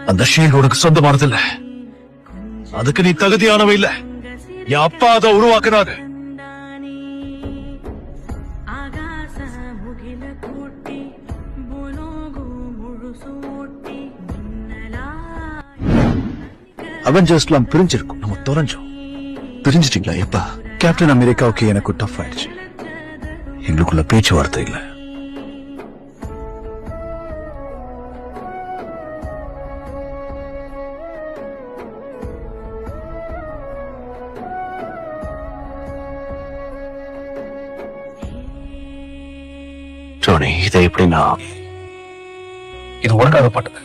அந்த ஷீல்டு உனக்கு சொந்தமானது இல்ல. அதுக்கு நீ தகுதியானவ இல்ல. என் அப்பா அதை உருவாக்குனாரு. அவெஞ்சர்ஸ்லாம் பிரிஞ்சிருக்கும், நம்ம தொலைஞ்சோம். பிரிஞ்சிட்டீங்களா? எப்பா? கேப்டன் அமெரிக்காவுக்கு எனக்கு டஃப் ஆயிடுச்சு. எங்களுக்குள்ள பேச்சுவார்த்தை இல்ல. டோனி, இதை எப்படின்னா இது உனக்காக பட்டது.